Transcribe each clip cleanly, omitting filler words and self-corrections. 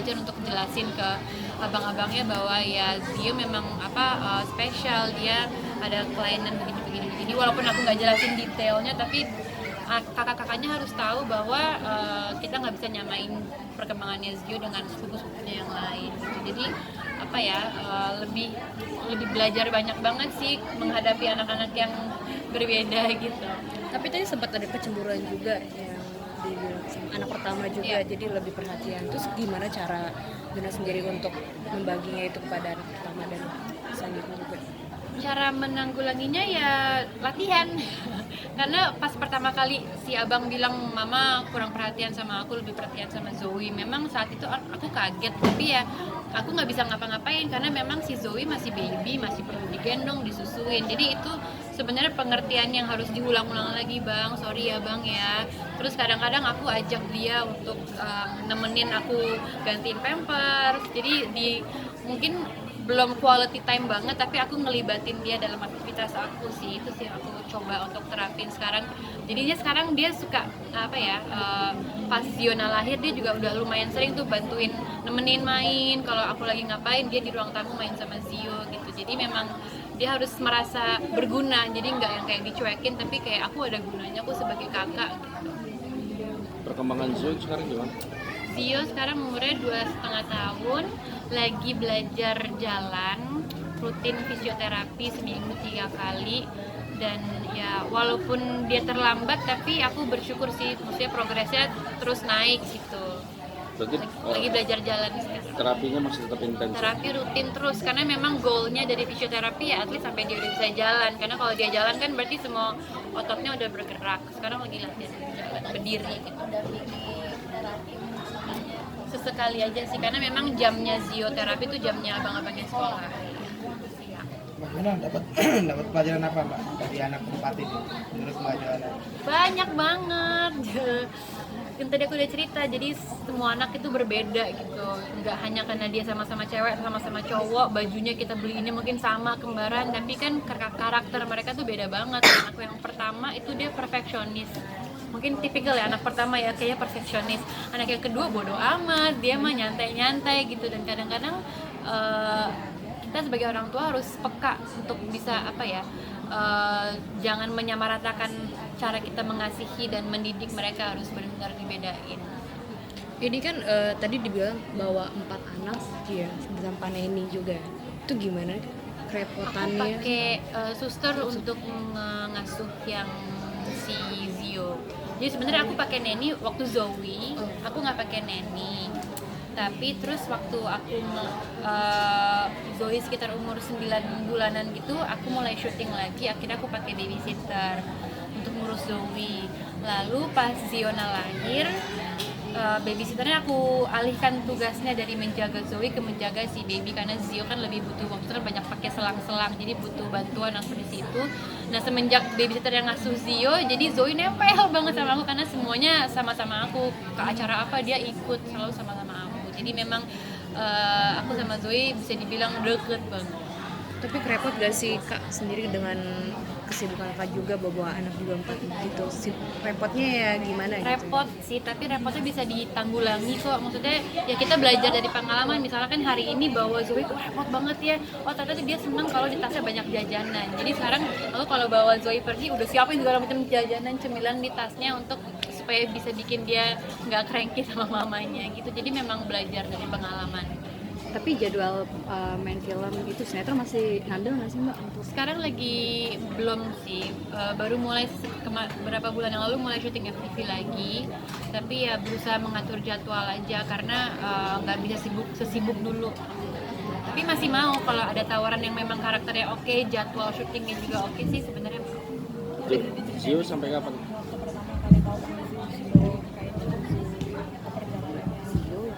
belajar untuk jelasin ke abang-abangnya bahwa ya Zio memang spesial, dia ada kelainan begini. Walaupun aku nggak jelasin detailnya, tapi kakak-kakaknya harus tahu bahwa kita nggak bisa nyamain perkembangannya Zio dengan sepupu-sepupunya yang lain gitu. Jadi lebih belajar banyak banget sih menghadapi anak-anak yang berbeda gitu. Tapi tadi sempat ada kecemburuan juga yang dibilang sama anak pertama juga, jadi lebih perhatian. Terus gimana cara Gina sendiri untuk membaginya itu kepada anak pertama dan selanjutnya juga? Cara menanggulanginya ya latihan. Karena pas pertama kali si abang bilang mama kurang perhatian sama aku, lebih perhatian sama Zoe, memang saat itu aku kaget, tapi ya aku nggak bisa ngapa-ngapain karena memang si Zoe masih baby, masih perlu digendong, disusuin. Jadi itu sebenarnya pengertian yang harus diulang-ulang lagi, bang, sorry ya bang ya. Terus kadang-kadang aku ajak dia untuk nemenin aku gantiin pampers, jadi mungkin belum quality time banget, tapi aku ngelibatin dia dalam aktivitas aku sih. Itu sih aku coba untuk terapin sekarang. Jadinya sekarang dia suka pas Ziona lahir dia juga udah lumayan sering tuh bantuin nemenin main. Kalau aku lagi ngapain, dia di ruang tamu main sama Zio gitu. Jadi memang dia harus merasa berguna, jadi nggak yang kayak dicuekin, tapi kayak aku ada gunanya, aku sebagai kakak gitu. Perkembangan Zio sekarang gimana? Zio sekarang umurnya 2,5 tahun, lagi belajar jalan, rutin fisioterapi seminggu 3 kali, dan ya walaupun dia terlambat tapi aku bersyukur sih, maksudnya progresnya terus naik gitu. Berarti Lagi belajar jalan sekarang. terapinya masih tetap intens. Terapi rutin terus karena memang goalnya dari fisioterapi ya atlet sampai dia udah bisa jalan, karena kalau dia jalan kan berarti semua ototnya udah bergerak. Sekarang lagi latihan jalan berdiri gitu. Sesekali aja sih, karena memang jamnya Zio terapi itu jamnya abang-abangnya sekolah. Bagaimana dapat pelajaran apa Mbak dari anak keempat ini menurut Mbak Joanna? Banyak banget. Yang tadi aku udah cerita, jadi semua anak itu berbeda gitu. Nggak hanya karena dia sama-sama cewek, sama-sama cowok, bajunya kita beli ini mungkin sama kembaran, tapi kan karakter mereka tuh beda banget. Anakku yang pertama itu dia perfeksionis. Mungkin tipikal ya anak pertama ya, kayaknya perfeksionis. Anak yang kedua bodoh amat, dia mah nyantai-nyantai gitu. Dan kadang-kadang kita sebagai orang tua harus peka untuk bisa jangan menyamaratakan cara kita mengasihi dan mendidik mereka, harus benar-benar dibedain. Ini kan tadi dibilang bawa 4 anak ya tanpa neni juga. Itu gimana kerepotannya? Aku pakai suster untuk mengasuh yang si Zio. Jadi sebenarnya aku pakai neni waktu Zoe, aku nggak pakai neni. Tapi terus waktu aku Zoe sekitar umur 9 bulanan gitu, aku mulai syuting lagi, akhirnya aku pakai babysitter untuk ngurus Zoe. Lalu pas Ziona lahir, babysitternya aku alihkan tugasnya dari menjaga Zoe ke menjaga si baby, karena Zio kan lebih butuh waktu, kan banyak pakai selang-selang, jadi butuh bantuan aku di situ. Nah semenjak babysitter yang ngasuh Zio, jadi Zoe nempel banget sama aku karena semuanya sama-sama aku, ke acara apa dia ikut, selalu sama-sama aku. Jadi memang aku sama Zoe bisa dibilang deket banget. Tapi repot gak sih Kak sendiri dengan kesibukan Kak juga bawa anak juga 4 gitu? Repotnya ya gimana gitu? Repot sih, tapi repotnya bisa ditanggulangi kok. Maksudnya ya kita belajar dari pengalaman. Misalkan hari ini bawa Zoe tuh repot banget ya. Oh ternyata dia seneng kalau di tasnya banyak jajanan. Jadi sekarang aku kalau bawa Zoe pergi udah siapin segala macam jajanan, cemilan di tasnya untuk supaya bisa bikin dia nggak cranky sama mamanya gitu. Jadi memang belajar dari pengalaman. Tapi jadwal main film itu sinetron masih ngandel nggak sih Mbak? Sekarang lagi belum sih, baru mulai beberapa bulan yang lalu mulai syuting FTV lagi, tapi ya berusaha mengatur jadwal aja karena nggak bisa sesibuk dulu. Tapi masih mau kalau ada tawaran yang memang karakternya oke, jadwal syutingnya juga oke sih sebenarnya. Zio sampai kapan?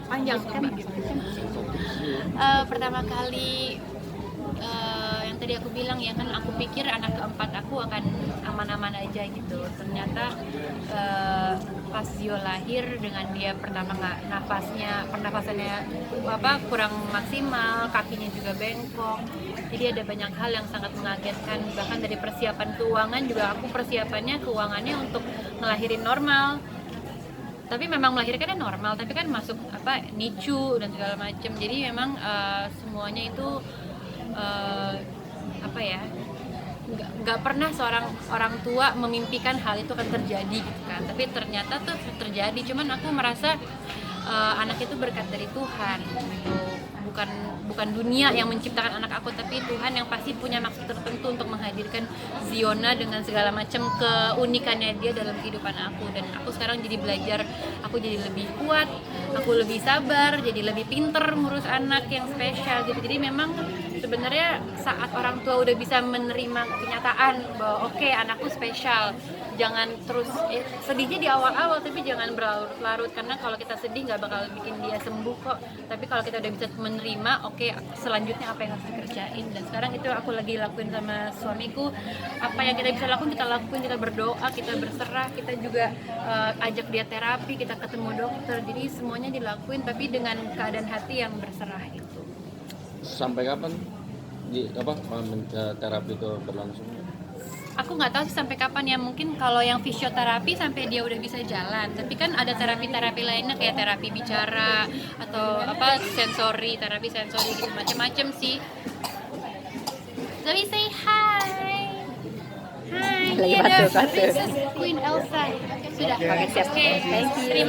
Panjang kan? Pertama kali yang tadi aku bilang ya kan, aku pikir anak keempat aku akan aman-aman aja gitu. Ternyata pas Zio lahir dengan dia pertama pernafasannya kurang maksimal, kakinya juga bengkok. Jadi ada banyak hal yang sangat mengagetkan. Bahkan dari persiapan keuangan juga, aku persiapannya keuangannya untuk ngelahirin normal. tapi memang melahirkannya normal, tapi kan masuk NICU dan segala macam, jadi memang semuanya itu nggak pernah seorang orang tua memimpikan hal itu akan terjadi gitu kan, tapi ternyata tuh terjadi. Cuman aku merasa anak itu berkat dari Tuhan gitu. Bukan dunia yang menciptakan anak aku, tapi Tuhan yang pasti punya maksud tertentu untuk menghadirkan Ziona dengan segala macam keunikannya dia dalam kehidupan aku. Dan aku sekarang jadi belajar, aku jadi lebih kuat, aku lebih sabar, jadi lebih pinter ngurus anak yang spesial gitu. Jadi memang sebenarnya saat orang tua udah bisa menerima kenyataan bahwa oke, anakku spesial, jangan terus sedihnya di awal-awal, tapi jangan berlarut-larut, karena kalau kita sedih nggak bakal bikin dia sembuh kok. Tapi kalau kita udah bisa menerima, oke, selanjutnya apa yang harus dikerjain. Dan sekarang itu aku lagi lakuin sama suamiku. Apa yang kita bisa lakuin, kita berdoa, kita berserah, kita juga ajak dia terapi, kita ketemu dokter. Jadi semuanya dilakuin tapi dengan keadaan hati yang berserah itu. Sampai kapan terapi itu berlangsung? Aku nggak tahu sih sampai kapan ya, mungkin kalau yang fisioterapi sampai dia udah bisa jalan, tapi kan ada terapi-terapi lainnya kayak terapi bicara atau terapi sensori gitu, macam-macam sih. Zoe say hi. Hi, Lagi ini ada batu-batu. Princess Queen Elsa. Sudah. Oke, siap. Oke, Thank you. terima